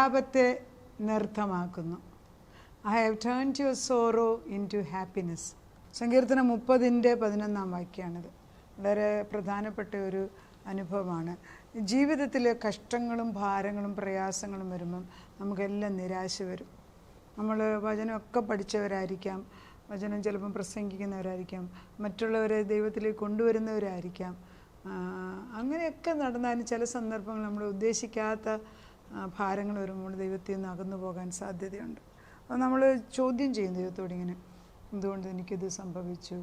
വിലാപത്തെ നൃത്തമാക്കുന്നു. I have turned your sorrow into happiness. സങ്കീർത്തനം 30:11 വാക്യമാണിത്. വളരെ പ്രധാനപ്പെട്ട ഒരു അനുഭവമാണ്. ജീവിതത്തിലെ കഷ്ടങ്ങളും ഭാരങ്ങളും പ്രയാസങ്ങളും വരുമ്പം നമുക്കെല്ലാം നിരാശ വരും. നമ്മൾ വചനമൊക്കെ പഠിച്ചവരായിരിക്കാം, വചനം ചിലപ്പം പ്രസംഗിക്കുന്നവരായിരിക്കാം, മറ്റുള്ളവരെ ദൈവത്തിലേക്ക് കൊണ്ടുവരുന്നവരായിരിക്കാം. അങ്ങനെയൊക്കെ നടന്നാലും ചില സന്ദർഭങ്ങൾ നമ്മൾ ഉദ്ദേശിക്കാത്ത ഭാരങ്ങൾ വരുമ്പോൾ ദൈവത്തിൽ നിന്ന് അകന്നു പോകാൻ സാധ്യതയുണ്ട്. അപ്പോൾ നമ്മൾ ചോദ്യം ചെയ്യും ദൈവത്തോട്, ഇങ്ങനെ എന്തുകൊണ്ട് എനിക്കിത് സംഭവിച്ചു,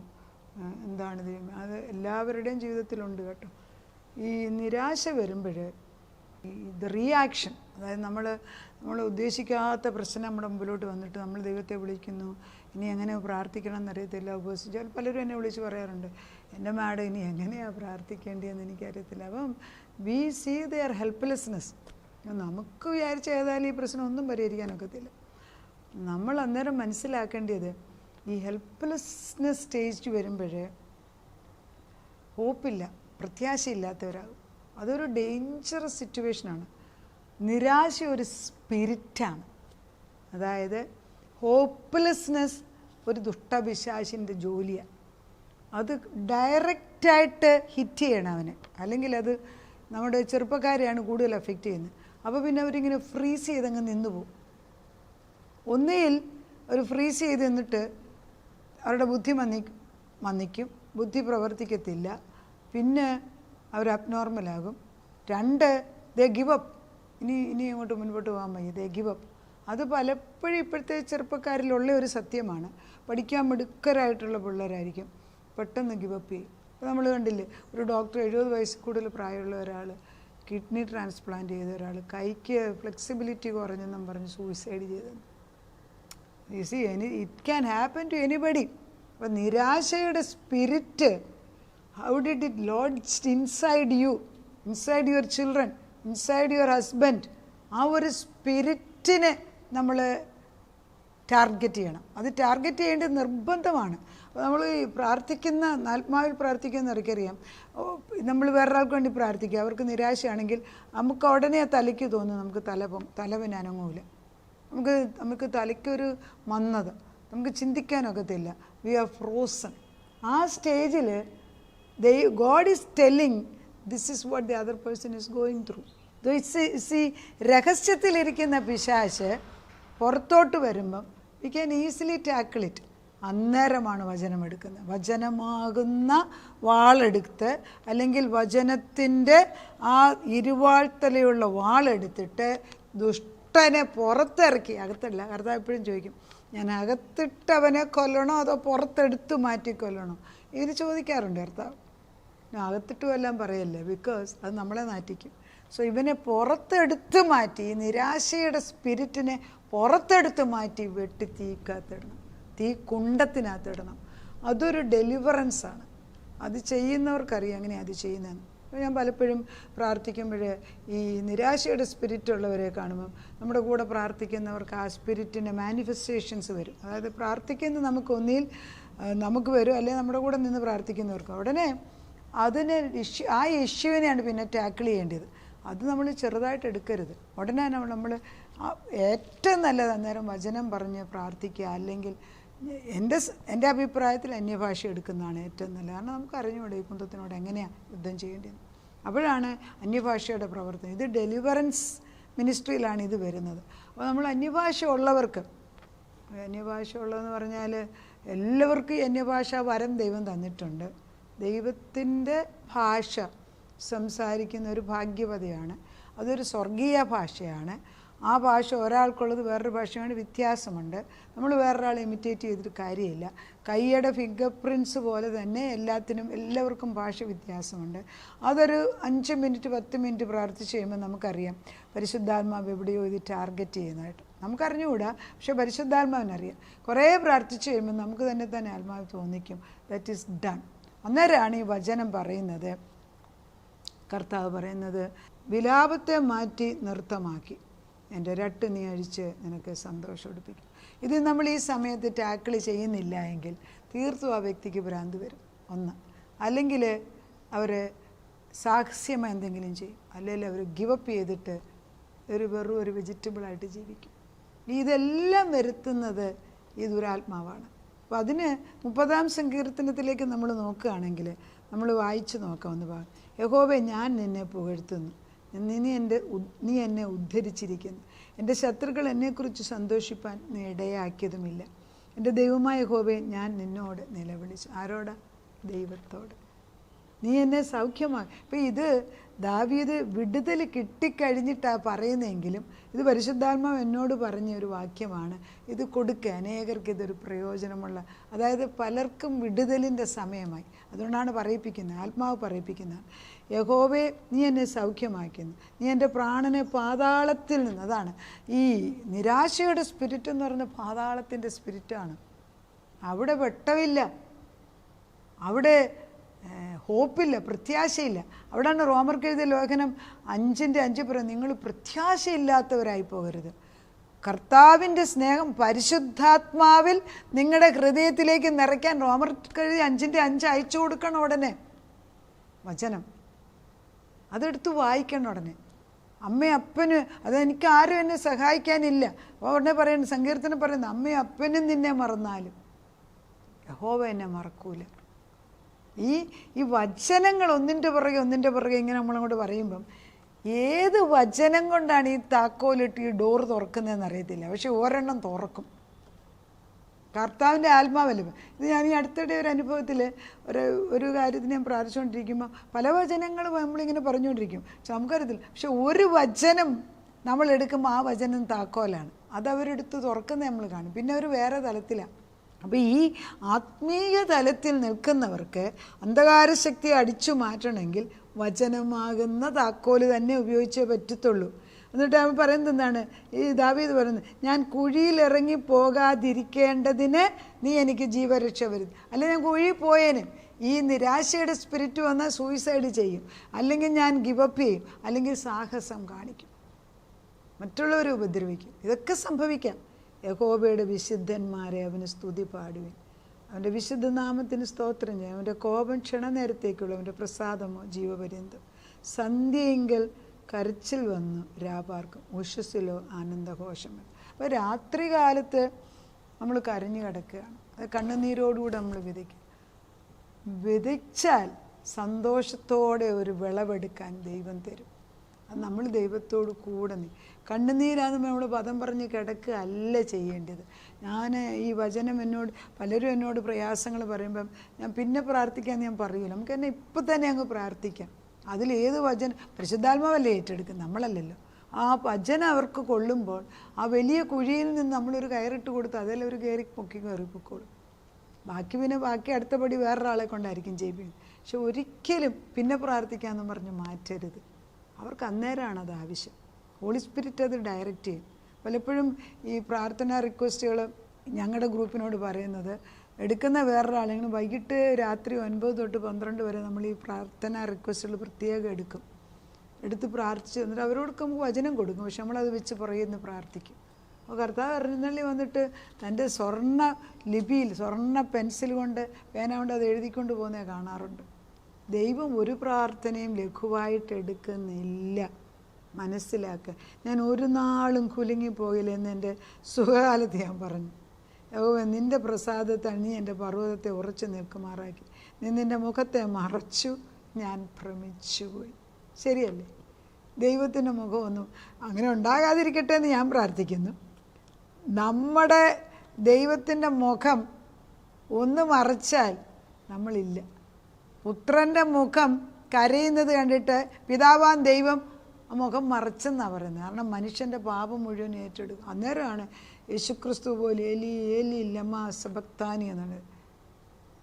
എന്താണ് ദൈവം? അത് എല്ലാവരുടെയും ജീവിതത്തിലുണ്ട് കേട്ടോ. ഈ നിരാശ വരുമ്പോൾ ഇത് റിയാക്ഷൻ, അതായത് നമ്മൾ ഉദ്ദേശിക്കാത്ത പ്രശ്നം നമ്മുടെ മുമ്പിലോട്ട് വന്നിട്ട് നമ്മൾ ദൈവത്തെ വിളിക്കുന്നു, ഇനി എങ്ങനെ പ്രാർത്ഥിക്കണം എന്നറിയത്തില്ല, ഉപവസിച്ചാൽ പലരും എന്നെ വിളിച്ച് പറയാറുണ്ട്, എൻ്റെ മാഡം ഇനി എങ്ങനെയാണ് പ്രാർത്ഥിക്കേണ്ടതെന്ന് എനിക്കറിയത്തില്ല. അപ്പം വി സീ ദെയർ ഹെൽപ്ലെസ്നെസ്. നമുക്ക് വിചാരിച്ച ഏതായാലും ഈ പ്രശ്നം ഒന്നും പരിഹരിക്കാനൊക്കത്തില്ല. നമ്മൾ അന്നേരം മനസ്സിലാക്കേണ്ടത് ഈ ഹെൽപ്ലെസ്നെസ് സ്റ്റേജ് വരുമ്പോൾ ഹോപ്പില്ല, പ്രത്യാശയില്ലാത്തവരാകും. അതൊരു ഡേഞ്ചറസ് സിറ്റുവേഷനാണ്. നിരാശ ഒരു സ്പിരിറ്റാണ്. അതായത് ഹോപ്പ്ലെസ്നെസ് ഒരു ദുഷ്ടപിശാചിൻ്റെ ജോലിയാണ്. അത് ഡയറക്റ്റായിട്ട് ഹിറ്റ് ചെയ്യണം അവന്, അല്ലെങ്കിൽ അത് നമ്മുടെ ചെറുപ്പക്കാരെയാണ് കൂടുതൽ എഫക്റ്റ് ചെയ്യുന്നത്. അപ്പോൾ പിന്നെ അവരിങ്ങനെ ഫ്രീസ് ചെയ്തങ്ങ് നിന്ന് പോകും. ഒന്നുകിൽ ഒരു ഫ്രീസ് ചെയ്ത് നിന്നിട്ട് അവരുടെ ബുദ്ധി മന്ദിക്കും, ബുദ്ധി പ്രവർത്തിക്കത്തില്ല, പിന്നെ അവർ അബ്നോർമലാകും. 2, ദേ ഗിവ് അപ്പ്. ഇനി അങ്ങോട്ട് മുൻപോട്ട് പോകാൻ വയ്യ, ദേ ഗിവ് അപ്പ്. അത് പലപ്പോഴും ഇപ്പോഴത്തെ ചെറുപ്പക്കാരിലുള്ള ഒരു സത്യമാണ്. പഠിക്കാൻ മിടുക്കരായിട്ടുള്ള പിള്ളേരായിരിക്കും, പെട്ടെന്ന് ഗിവ് അപ്പ് ചെയ്യും. അപ്പോൾ നമ്മൾ കണ്ടില്ലേ, ഒരു ഡോക്ടർ 70 വയസ്സിൽ കൂടുതൽ പ്രായമുള്ള ഒരാൾ, കിഡ്നി ട്രാൻസ്പ്ലാന്റ് ചെയ്ത ഒരാൾ, കൈക്ക് ഫ്ലെക്സിബിലിറ്റി കുറഞ്ഞെന്നും പറഞ്ഞ് സൂയിസൈഡ് ചെയ്തത്. You see, it can happen to anybody. അപ്പോൾ നിരാശയുടെ spirit, how did it lodge inside you, inside your children, inside your husband? ആ ഒരു സ്പിരിറ്റിനെ നമ്മൾ ടാർഗറ്റ് ചെയ്യണം. അത് ടാർഗറ്റ് ചെയ്യേണ്ടത് നിർബന്ധമാണ്. അപ്പോൾ നമ്മൾ ഈ പ്രാർത്ഥിക്കുന്ന, ആത്മാവിൽ പ്രാർത്ഥിക്കുന്നവർക്കറിയാം, നമ്മൾ വേറൊരാൾക്ക് വേണ്ടി പ്രാർത്ഥിക്കുക, അവർക്ക് നിരാശയാണെങ്കിൽ നമുക്ക് ഉടനെ തലയ്ക്ക് തോന്നും നമുക്ക് തലവൻ അനങ്ങൂല, നമുക്ക് തലയ്ക്കൊരു മന്ദത, നമുക്ക് ചിന്തിക്കാനൊക്കത്തില്ല. V R frozen. ആ സ്റ്റേജിൽ God is telling this is what the other person is going through. ഈ രഹസ്യത്തിലിരിക്കുന്ന പിശാച് പുറത്തോട്ട് വരുമ്പം we can easily tackle it. അന്നേരമാണ് വചനം എടുക്കുന്നത്. വചനമാകുന്ന വാളെടുത്ത്, അല്ലെങ്കിൽ വചനത്തിൻ്റെ ആ ഇരുവാഴ്ത്തലയുള്ള വാളെടുത്തിട്ട് ദുഷ്ടനെ പുറത്തിറക്കി, അകത്തല്ല, കർത്താവ് എപ്പോഴും ചോദിക്കും, ഞാൻ അകത്തിട്ടവനെ കൊല്ലണോ അതോ പുറത്തെടുത്ത് മാറ്റി കൊല്ലണോ? ഇത് ചോദിക്കാറുണ്ട് കർത്താവ്. അകത്തിട്ടും എല്ലാം പറയല്ലേ, ബിക്കോസ് അത് നമ്മളെ നാറ്റിക്കും. സോ ഇവനെ പുറത്തെടുത്ത് മാറ്റി, നിരാശയുടെ സ്പിരിറ്റിനെ പുറത്തെടുത്ത് മാറ്റി വെട്ടി തീക്കകത്തിടണം, തീ കുണ്ടത്തിനകത്തിടണം. അതൊരു ഡെലിവറൻസാണ്. അത് ചെയ്യുന്നവർക്കറിയാം എങ്ങനെയാണ് അത് ചെയ്യുന്നതെന്ന്. അപ്പോൾ ഞാൻ പലപ്പോഴും പ്രാർത്ഥിക്കുമ്പോൾ ഈ നിരാശയുടെ സ്പിരിറ്റ് ഉള്ളവരെ കാണുമ്പം നമ്മുടെ കൂടെ പ്രാർത്ഥിക്കുന്നവർക്ക് ആ സ്പിരിറ്റിൻ്റെ മാനിഫെസ്റ്റേഷൻസ് വരും. അതായത് പ്രാർത്ഥിക്കുന്നത് നമുക്ക് വരും, അല്ലെങ്കിൽ നമ്മുടെ കൂടെ നിന്ന് പ്രാർത്ഥിക്കുന്നവർക്ക് ഉടനെ ആ ഇഷ്യൂവിനെയാണ് പിന്നെ ടാക്കിൾ ചെയ്യേണ്ടത്. അത് നമ്മൾ ചെറുതായിട്ട് എടുക്കരുത്. ഉടനെ നമ്മൾ ഏറ്റവും നല്ലത് അന്നേരം വചനം പറഞ്ഞ് പ്രാർത്ഥിക്കുക, അല്ലെങ്കിൽ എൻ്റെ അഭിപ്രായത്തിൽ അന്യഭാഷ എടുക്കുന്നതാണ് ഏറ്റവും നല്ലത്. കാരണം നമുക്ക് അറിഞ്ഞുകൂടെ ഈ കുന്തത്തിനോട് എങ്ങനെയാണ് യുദ്ധം ചെയ്യേണ്ടത്. അപ്പോഴാണ് അന്യഭാഷയുടെ പ്രവർത്തനം. ഇത് ഡെലിവറൻസ് മിനിസ്ട്രിയിലാണ് ഇത് വരുന്നത്. അപ്പോൾ നമ്മൾ അന്യഭാഷ ഉള്ളവർക്ക്, അന്യഭാഷ ഉള്ളതെന്ന് പറഞ്ഞാൽ എല്ലാവർക്കും അന്യഭാഷ വരം ദൈവം തന്നിട്ടുണ്ട്. ദൈവത്തിൻ്റെ ഭാഷ സംസാരിക്കുന്ന ഒരു ഭാഗ്യവതിയാണ്. അതൊരു സ്വർഗീയ ഭാഷയാണ്. ആ ഭാഷ ഒരാൾക്കുള്ളത് വേറൊരു ഭാഷയാണ്, വ്യത്യാസമുണ്ട്. നമ്മൾ വേറൊരാളെ ഇമിറ്റേറ്റ് ചെയ്തിട്ട് കാര്യമില്ല. കൈയുടെ ഫിംഗർ പ്രിൻറ്റ്സ് പോലെ തന്നെ എല്ലാവർക്കും ഭാഷ വ്യത്യാസമുണ്ട്. അതൊരു 5 മിനിറ്റ് 10 മിനിറ്റ് പ്രാർത്ഥിച്ച് കഴിയുമ്പോൾ നമുക്കറിയാം പരിശുദ്ധാത്മാവ് എവിടെയോ ഇത് ടാർഗറ്റ് ചെയ്യുന്നതായിട്ട്. നമുക്കറിഞ്ഞുകൂടാ, പക്ഷേ പരിശുദ്ധാത്മാവിനറിയാം. കുറേ പ്രാർത്ഥിച്ച് കഴിയുമ്പോൾ നമുക്ക് തന്നെ ആത്മാവ് തോന്നിക്കും ദാറ്റ് ഈസ് ഡൺ. അന്നേരമാണ് ഈ വചനം പറയുന്നത്, കർത്താവ് പറയുന്നത്, വിലാപത്തെ മാറ്റി നൃത്തമാക്കി എൻ്റെ രട്ട് നീ അഴിച്ച് നിനക്ക് സന്തോഷം എടുപ്പിക്കും. ഇത് നമ്മൾ ഈ സമയത്ത് ടാക്കിൾ ചെയ്യുന്നില്ല എങ്കിൽ തീർത്തും ആ വ്യക്തിക്ക് ഭ്രാന്ത് വരും. ഒന്ന്, അല്ലെങ്കിൽ അവർ സാഹസ്യം എന്തെങ്കിലും ചെയ്യും, അല്ലെങ്കിൽ അവർ ഗിവപ്പ് ചെയ്തിട്ട് വെറും ഒരു വെജിറ്റബിളായിട്ട് ജീവിക്കും. ഇതെല്ലാം വരുത്തുന്നത് ഈ ദുരാത്മാവാണ്. അപ്പോൾ അതിന് 30-ാം സങ്കീർത്തനത്തിലേക്ക് നമ്മൾ നോക്കുകയാണെങ്കിൽ നമ്മൾ വായിച്ച് നോക്കാം ഒന്ന് ഭാഗം. യഹോവേ, ഞാൻ നിന്നെ പുകഴ്ത്തുന്നു, നീ എന്നെ ഉദ്ധരിച്ചിരിക്കുന്നു. എൻ്റെ ശത്രുക്കൾ എന്നെക്കുറിച്ച് സന്തോഷിപ്പാൻ നീ ഇടയാക്കിയതുമില്ല. എൻ്റെ ദൈവമായ യഹോവേ, ഞാൻ നിന്നോട് നിലവിളിച്ചു. ആരോടാ? ദൈവത്തോട്. നീ എന്നെ സൗഖ്യമാക്കി. ഇപ്പം ഇത് ദാവീദ് വിടുതൽ കിട്ടിക്കഴിഞ്ഞിട്ടാണ് പറയുന്നതെങ്കിലും ഇത് പരിശുദ്ധാത്മാവ് എന്നോട് പറഞ്ഞ ഒരു വാക്യമാണ്. ഇത് കൊടുക്കുക, അനേകർക്ക് ഇതൊരു പ്രയോജനമുള്ള, അതായത് പലർക്കും വിടുതലിൻ്റെ സമയമായി. അതുകൊണ്ടാണ് പറയിപ്പിക്കുന്നത്, ആത്മാവ് പറയിപ്പിക്കുന്നത്. യഹോവേ, നീ എന്നെ സൗഖ്യമാക്കുന്നു, നീ എൻ്റെ പ്രാണനെ പാതാളത്തിൽ നിന്ന്. അതാണ് ഈ നിരാശയുടെ സ്പിരിറ്റ് എന്ന് പറയുന്നത്, പാതാളത്തിൻ്റെ സ്പിരിറ്റാണ്. അവിടെ വെട്ടമില്ല, അവിടെ ഹോപ്പില്ല, പ്രത്യാശയില്ല. അവിടെയാണ് റോമർക്ക് എഴുതിയ ലേഖനം 5:5 പറയും, നിങ്ങൾ പ്രത്യാശയില്ലാത്തവരായി പോകരുത്. കർത്താവിൻ്റെ സ്നേഹം പരിശുദ്ധാത്മാവിൽ നിങ്ങളുടെ ഹൃദയത്തിലേക്ക് നിറയ്ക്കാൻ റോമർക്ക് എഴുതി 5:5 അയച്ചു കൊടുക്കണം. ഉടനെ വചനം അതെടുത്ത് വായിക്കണം ഉടനെ. അമ്മയും അപ്പന്, അതെനിക്ക് ആരും എന്നെ സഹായിക്കാനില്ല. ഉടനെ പറയുന്നു, സങ്കീർത്തനം പറയുന്നു, അമ്മയും അപ്പനും നിന്നെ മറന്നാലും യഹോവ എന്നെ മറക്കൂല. ഈ വചനങ്ങൾ ഒന്നിൻ്റെ പുറകെ ഇങ്ങനെ നമ്മളങ്ങോട്ട് പറയുമ്പം ഏത് വചനം കൊണ്ടാണ് ഈ താക്കോലിട്ട് ഈ ഡോർ തുറക്കുന്നതെന്ന് അറിയത്തില്ല. പക്ഷെ ഒരെണ്ണം തുറക്കും, കർത്താവിൻ്റെ ആത്മാവല്ലേ. ഇത് ഞാൻ ഈ അടുത്തിടെ ഒരു അനുഭവത്തിൽ ഒരു കാര്യത്തിന് ഞാൻ പ്രാർത്ഥിച്ചുകൊണ്ടിരിക്കുമ്പോൾ പല വചനങ്ങൾ നമ്മളിങ്ങനെ പറഞ്ഞുകൊണ്ടിരിക്കും, പക്ഷെ നമുക്കറിയത്തില്ല. പക്ഷെ ഒരു വചനം നമ്മൾ എടുക്കുമ്പോൾ ആ വചനം താക്കോലാണ്, അതവരെടുത്ത് തുറക്കുന്നത് നമ്മൾ കാണും. പിന്നെ അവർ വേറെ തലത്തിലാണ്. അപ്പോൾ ഈ ആത്മീയ തലത്തിൽ നിൽക്കുന്നവർക്ക് അന്ധകാരശക്തിയെ അടിച്ചു മാറ്റണമെങ്കിൽ വചനമാകുന്ന താക്കോല് തന്നെ ഉപയോഗിച്ചേ പറ്റത്തുള്ളൂ. എന്നിട്ട് അവൻ പറയുന്നത് എന്താണ്? ഈ ദാവീദ് പറയുന്നത്, ഞാൻ കുഴിയിലിറങ്ങി പോകാതിരിക്കേണ്ടതിന് നീ എനിക്ക് ജീവരക്ഷ വരുന്നു. അല്ലെങ്കിൽ ഞാൻ കുഴി പോയേന്, ഈ നിരാശയുടെ സ്പിരിറ്റ് വന്നാൽ സൂയിസൈഡ് ചെയ്യും, അല്ലെങ്കിൽ ഞാൻ ഗിവപ്പ് ചെയ്യും, അല്ലെങ്കിൽ സാഹസം കാണിക്കും, മറ്റുള്ളവരെ ഉപദ്രവിക്കും. ഇതൊക്കെ സംഭവിക്കാം. യഹോവയുടെ വിശുദ്ധന്മാരെ അവന് സ്തുതി പാടുവിൻ, അവൻ്റെ വിശുദ്ധ നാമത്തിന് സ്തോത്രം ചെയ്യും. അവൻ്റെ കോപം ക്ഷണനേരത്തേക്കുള്ള, അവൻ്റെ പ്രസാദമോ ജീവപര്യന്തം. സന്ധ്യയെങ്കിൽ കരച്ചിൽ വന്നു രാപാർക്കും, ഉഷസ്സിലോ ആനന്ദഘോഷം. അപ്പോൾ രാത്രി കാലത്ത് നമ്മൾ കരഞ്ഞു കിടക്കുകയാണ്, അത് കണ്ണുനീരോടുകൂടെ നമ്മൾ വിതയ്ക്കും. വിതച്ചാൽ സന്തോഷത്തോടെ ഒരു വിളവെടുക്കാൻ ദൈവം തരും. അത് നമ്മൾ ദൈവത്തോട് കൂടെ കണ്ണുനീരാന്ന് നമ്മൾ പദം പറഞ്ഞ് കിടക്കുക അല്ല ചെയ്യേണ്ടത്. ഞാൻ ഈ വചനം പലരും എന്നോട് പ്രയാസങ്ങൾ പറയുമ്പം ഞാൻ പിന്നെ പ്രാർത്ഥിക്കാമെന്ന് ഞാൻ പറയൂല. നമുക്ക് തന്നെ ഇപ്പം തന്നെ അങ്ങ് പ്രാർത്ഥിക്കാം. അതിലേത് വചനം പരിശുദ്ധാത്മാവല്ലേ ഏറ്റെടുക്കും, നമ്മളല്ലല്ലോ. ആ വചനം അവർക്ക് കൊള്ളുമ്പോൾ ആ വലിയ കുഴിയിൽ നിന്ന് നമ്മളൊരു കയറിട്ട് കൊടുത്ത് അതെല്ലാം ഒരു കയറിപ്പൊക്കോളും. ബാക്കി അടുത്ത പടി വേറൊരാളെ കൊണ്ടായിരിക്കും ചെയ്യിപ്പിക്കുന്നത്. പക്ഷെ ഒരിക്കലും പിന്നെ പ്രാർത്ഥിക്കാമെന്ന് പറഞ്ഞ് മാറ്റരുത്. അവർക്ക് അന്നേരമാണ് അത് ആവശ്യം. ഹോളി സ്പിരിറ്റ് അത് ഡയറക്റ്റ് ചെയ്യും. പലപ്പോഴും ഈ പ്രാർത്ഥനാ റിക്വസ്റ്റുകൾ ഞങ്ങളുടെ ഗ്രൂപ്പിനോട് പറയുന്നത്, എടുക്കുന്ന വേറൊരാളെങ്കിലും വൈകിട്ട് രാത്രി 9 തൊട്ട് 12 വരെ നമ്മൾ ഈ പ്രാർത്ഥനാ റിക്വസ്റ്റുകൾ പ്രത്യേകം എടുത്ത് പ്രാർത്ഥിച്ച് എന്നിട്ട് അവരോടൊക്കെ നമുക്ക് വചനം കൊടുക്കും. പക്ഷെ നമ്മളത് വെച്ച് പുറകിൽ പ്രാർത്ഥിക്കും. അപ്പോൾ കർത്താവ് എഴുന്നള്ളി വന്നിട്ട് തൻ്റെ സ്വർണ്ണ ലിപിയിൽ സ്വർണ്ണ പെൻസിൽ കൊണ്ട് പേന കൊണ്ട് അത് എഴുതിക്കൊണ്ട് പോകുന്നത് കാണാറുണ്ട്. ദൈവം ഒരു പ്രാർത്ഥനയും ലഘുവായിട്ട് എടുക്കുന്നില്ല, മനസ്സിലാക്കുക. ഞാൻ ഒരു നാളും കുലുങ്ങിപ്പോയില്ലെന്ന് എൻ്റെ സുഖകാലത്ത് ഞാൻ പറഞ്ഞു. യഹോവേ, നിൻ്റെ പ്രസാദത്താൽ നീ എൻ്റെ പർവ്വതത്തെ ഉറച്ചു നിൽക്കുമാറാക്കി, നീ നിൻ്റെ മുഖത്തെ മറച്ചു, ഞാൻ ഭ്രമിച്ചുപോയി. ശരിയല്ലേ? ദൈവത്തിൻ്റെ മുഖമൊന്നും അങ്ങനെ ഉണ്ടാകാതിരിക്കട്ടെ എന്ന് ഞാൻ പ്രാർത്ഥിക്കുന്നു. നമ്മുടെ ദൈവത്തിൻ്റെ മുഖം ഒന്ന് മറച്ചാൽ നമ്മളില്ല. പുത്രൻ്റെ മുഖം കരയുന്നത് കണ്ടിട്ട് പിതാവാൻ ദൈവം ആ മുഖം മറച്ചെന്നാണ് പറയുന്നത്. കാരണം മനുഷ്യൻ്റെ പാപം മുഴുവൻ ഏറ്റെടുക്കും. അന്നേരമാണ് യേശുക്രിസ്തു പോലെ ഏലി ഏലി ലമാ സബക്താനി എന്നാണ്,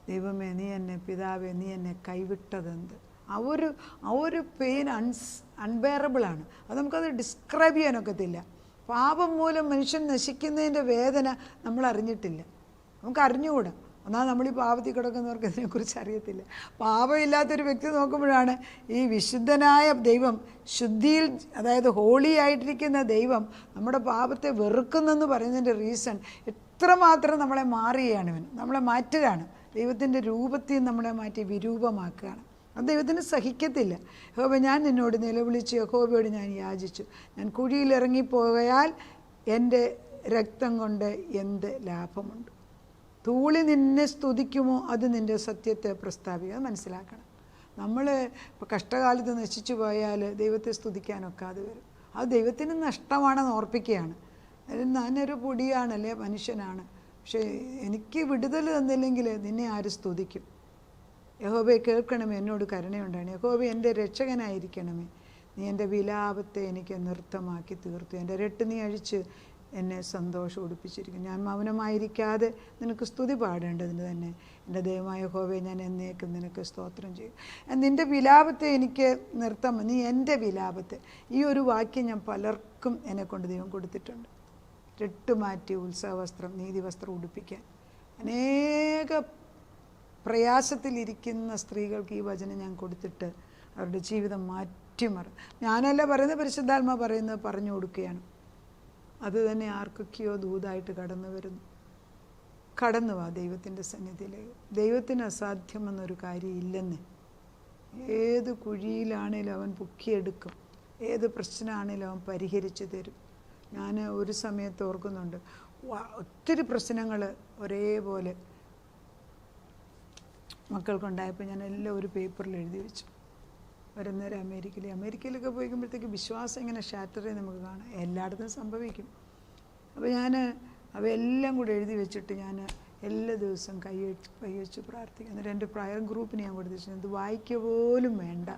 ദൈവമേ നീ എന്നെ, പിതാവേ നീ എന്നെ കൈവിട്ടതെന്ത്. ആ ഒരു പെയിൻ അൺബെയറബിളാണ്. അത് നമുക്കത് ഡിസ്ക്രൈബ് ചെയ്യാനൊക്കത്തില്ല. പാപം മൂലം മനുഷ്യൻ നശിക്കുന്നതിൻ്റെ വേദന നമ്മൾ അറിഞ്ഞിട്ടില്ല, നമുക്ക് അറിഞ്ഞുകൂടാ. എന്നാൽ നമ്മൾ ഈ പാപത്തിൽ കിടക്കുന്നവർക്ക് ഇതിനെക്കുറിച്ച് അറിയത്തില്ല. പാപമില്ലാത്തൊരു വ്യക്തി നോക്കുമ്പോഴാണ് ഈ വിശുദ്ധനായ ദൈവം, ശുദ്ധിയിൽ അതായത് ഹോളി ആയിട്ടിരിക്കുന്ന ദൈവം നമ്മുടെ പാപത്തെ വെറുക്കുന്നെന്ന് പറയുന്നതിൻ്റെ റീസൺ എത്രമാത്രം നമ്മളെ മാറുകയാണ്. നമ്മളെ മാറ്റുകയാണ്, ദൈവത്തിൻ്റെ രൂപത്തിൽ നമ്മളെ മാറ്റി വിരൂപമാക്കുകയാണ്. അത് ദൈവത്തിന് സഹിക്കത്തില്ല. യഹോവ, ഞാൻ നിന്നോട് നിലവിളിച്ച് യഹോവയോട് ഞാൻ യാചിച്ചു. ഞാൻ കുഴിയിലിറങ്ങിപ്പോയാൽ എൻ്റെ രക്തം കൊണ്ട് എന്ത് ലാഭമുണ്ട്? ധൂളി നിന്നെ സ്തുതിക്കുമോ? അത് നിൻ്റെ സത്യത്തെ പ്രസ്താവിക്കുക. അത് മനസ്സിലാക്കണം. നമ്മൾ ഇപ്പോൾ കഷ്ടകാലത്ത് നശിച്ചു പോയാൽ ദൈവത്തെ സ്തുതിക്കാനൊക്കാതെ വരും. അത് ദൈവത്തിന് നഷ്ടമാണെന്ന് ഓർപ്പിക്കുകയാണ്. ഞാനൊരു പൊടിയാണല്ലേ, മനുഷ്യനാണ്, പക്ഷേ എനിക്ക് വിടുതൽ തന്നില്ലെങ്കിൽ നിന്നെ ആര് സ്തുതിക്കും? യഹോവയെ കേൾക്കണമേ, എന്നോട് കരുണയുണ്ടാണ്. യഹോവേ, എൻ്റെ രക്ഷകനായിരിക്കണമേ. നീ എൻ്റെ വിലാപത്തെ എനിക്ക് നൃത്തമാക്കി തീർത്തു. എൻ്റെ രട്ട് നീ അഴിച്ച് എന്നെ സന്തോഷം ഉടുപ്പിച്ചിരിക്കും. ഞാൻ മൗനമായിരിക്കാതെ നിനക്ക് സ്തുതി പാടേണ്ടതിന് തന്നെ. എൻ്റെ ദൈവമായ യഹോവേ, ഞാൻ എന്നേക്കും നിനക്ക് സ്തോത്രം ചെയ്യും. നിൻ്റെ വിലാപത്തെ എനിക്ക് നൃത്തം, നീ എൻ്റെ വിലാപത്തെ. ഈ ഒരു വാക്യം ഞാൻ പലർക്കും എന്നെക്കൊണ്ട് ദൈവം കൊടുത്തിട്ടുണ്ട്. രട്ടുമാറ്റി ഉത്സവവസ്ത്രം, നീതിവസ്ത്രം ഉടുപ്പിക്കാൻ അനേക പ്രയാസത്തിലിരിക്കുന്ന സ്ത്രീകൾക്ക് ഈ വചനം ഞാൻ കൊടുത്തിട്ട് അവരുടെ ജീവിതം മാറ്റിമറി. ഞാനല്ല പറയുന്നത്, പരിശുദ്ധാത്മാ പറയുന്നത് പറഞ്ഞു കൊടുക്കുകയാണ്. അത് തന്നെ ആർക്കൊക്കെയോ ദൂതായിട്ട് കടന്നു വരുന്നു. കടന്നു വാ ദൈവത്തിൻ്റെ സന്നിധിയിലേക്ക്. ദൈവത്തിന് അസാധ്യമെന്നൊരു കാര്യം ഇല്ലെന്ന്. ഏത് കുഴിയിലാണേലും അവൻ പൊക്കിയെടുക്കും. ഏത് പ്രശ്നമാണേലും അവൻ പരിഹരിച്ചു തരും. ഞാൻ ഒരു സമയത്ത് ഓർക്കുന്നുണ്ട്, ഒത്തിരി പ്രശ്നങ്ങൾ ഒരേപോലെ മക്കൾക്കുണ്ടായപ്പോൾ ഞാൻ എല്ലാം ഒരു പേപ്പറിൽ എഴുതി വെച്ചു. വരുന്നേരം അമേരിക്കയിലൊക്കെ പോയിക്കുമ്പോഴത്തേക്ക് വിശ്വാസം ഇങ്ങനെ ഷാറ്ററേ നമുക്ക് കാണാം. എല്ലായിടത്തും സംഭവിക്കും. അപ്പോൾ ഞാൻ അവയെല്ലാം കൂടെ എഴുതി വെച്ചിട്ട് ഞാൻ എല്ലാ ദിവസവും കൈ വെച്ച് പ്രാർത്ഥിക്കും. എന്നിട്ട് എൻ്റെ പ്രയർ ഗ്രൂപ്പിന് ഞാൻ കൊടുത്തിട്ട്, ഇത് വായിക്കുക പോലും വേണ്ട,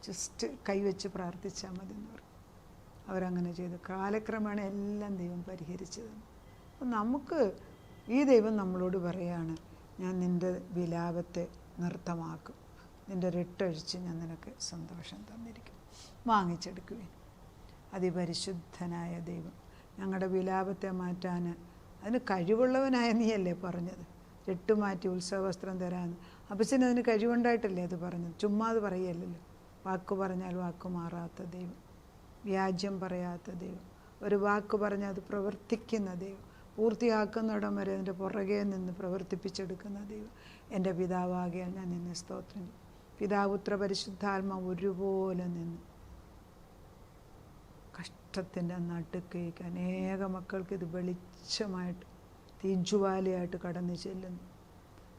ജസ്റ്റ് കൈവച്ച് പ്രാർത്ഥിച്ചാൽ മതി എന്ന് പറഞ്ഞു. അവരങ്ങനെ ചെയ്തു. കാലക്രമേണ എല്ലാം ദൈവം പരിഹരിച്ചു തന്നു. അപ്പം നമുക്ക് ഈ ദൈവം നമ്മളോട് പറയാണ്, ഞാൻ നിൻ്റെ വിലാപത്തെ നൃത്തമാക്കും, നിൻ്റെ രട്ടഴിച്ച് ഞാൻ നിനക്ക് സന്തോഷം തന്നിരിക്കും. വാങ്ങിച്ചെടുക്കുവേൻ. അതിപരിശുദ്ധനായ ദൈവം ഞങ്ങളുടെ വിലാപത്തെ മാറ്റാൻ അതിന് കഴിവുള്ളവനായ നീയല്ലേ പറഞ്ഞത്, രട്ടുമാറ്റി ഉത്സവവസ്ത്രം തരാമെന്ന്. അപ്പച്ചന് അതിന് കഴിവുണ്ടായിട്ടല്ലേ അത് പറഞ്ഞത്, ചുമ്മാ അത് പറയല്ലോ. വാക്ക് പറഞ്ഞാൽ വാക്ക് മാറാത്ത ദൈവം, വ്യാജ്യം പറയാത്ത ദൈവം, ഒരു വാക്ക് പറഞ്ഞാൽ അത് പ്രവർത്തിക്കുന്ന ദൈവം, പൂർത്തിയാക്കുന്നിടം വരെ അതിൻ്റെ പുറകെ നിന്ന് പ്രവർത്തിപ്പിച്ചെടുക്കുന്ന ദൈവം. എൻ്റെ പിതാവാകിയാൽ ഞാൻ നിന്നെ സ്തോത്രം ചെയ്യും. പിതാപുത്ര പരിശുദ്ധാത്മ ഒരുപോലെ നിന്ന് കഷ്ടത്തിൻ്റെ നടുക്കേക്ക് അനേക മക്കൾക്ക് ഇത് വെളിച്ചമായിട്ട് തീജ്വാലയായിട്ട് കടന്നു ചെല്ലുന്നു.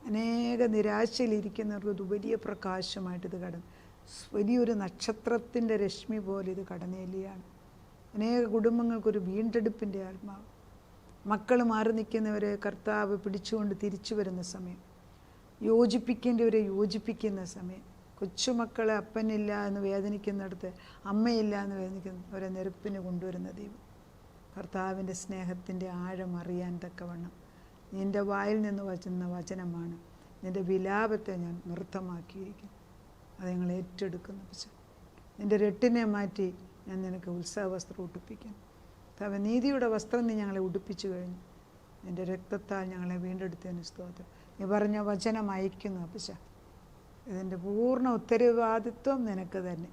അനേക നിരാശയിലിരിക്കുന്നവർക്ക് ഇത് വലിയ പ്രകാശമായിട്ട് ഇത് വലിയൊരു നക്ഷത്രത്തിൻ്റെ രശ്മി പോലെ ഇത് കടന്നേലിയാണ്. അനേക കുടുംബങ്ങൾക്കൊരു വീണ്ടെടുപ്പിൻ്റെ ആത്മാവ്. മക്കൾ മാറി നിൽക്കുന്നവരെ കർത്താവ് പിടിച്ചുകൊണ്ട് തിരിച്ചു വരുന്ന സമയം, യോജിപ്പിക്കേണ്ടവരെ യോജിപ്പിക്കുന്ന സമയം, കൊച്ചുമക്കളെ അപ്പനില്ല എന്ന് വേദനിക്കുന്നിടത്ത് അമ്മയില്ല എന്ന് വേദനിക്കുന്നവരെ നെരുപ്പിന് കൊണ്ടുവരുന്ന ദൈവം. കർത്താവിൻ്റെ സ്നേഹത്തിൻ്റെ ആഴം അറിയാൻ തക്കവണ്ണം നിൻ്റെ വായിൽ നിന്ന് വച്ചുന്ന വചനമാണ്. നിൻ്റെ വിലാപത്തെ ഞാൻ നൃത്തമാക്കിയിരിക്കുന്നു. അത് ഞങ്ങൾ ഏറ്റെടുക്കുന്നു. പക്ഷേ നിൻ്റെ രട്ടിനെ മാറ്റി ഞാൻ നിനക്ക് ഉത്സവവസ്ത്രം ഉടുപ്പിക്കുന്നു. കർത്താവേ, നീതിയുടെ വസ്ത്രം നീ ഞങ്ങളെ ഉടുപ്പിച്ചു കഴിഞ്ഞു. നിൻ്റെ രക്തത്താൽ ഞങ്ങളെ വീണ്ടെടുത്തതിന് സ്തോത്രം. നീ പറഞ്ഞ വചനം അയക്കുന്നു അപ്പച്ച. ഇതിൻ്റെ പൂർണ്ണ ഉത്തരവാദിത്വം നിനക്ക് തന്നെ.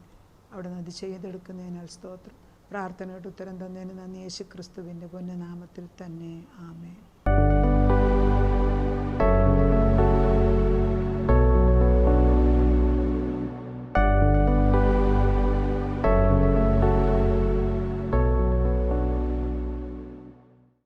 അവിടെ നിന്ന് അത് ചെയ്തെടുക്കുന്നതിനാൽ സ്തോത്രം. പ്രാർത്ഥനയുടെ ഉത്തരം തന്നതിന് നന്ദി. യേശു ക്രിസ്തുവിൻ്റെ പൊന്നുനാമത്തിൽ തന്നെ. ആമേൻ.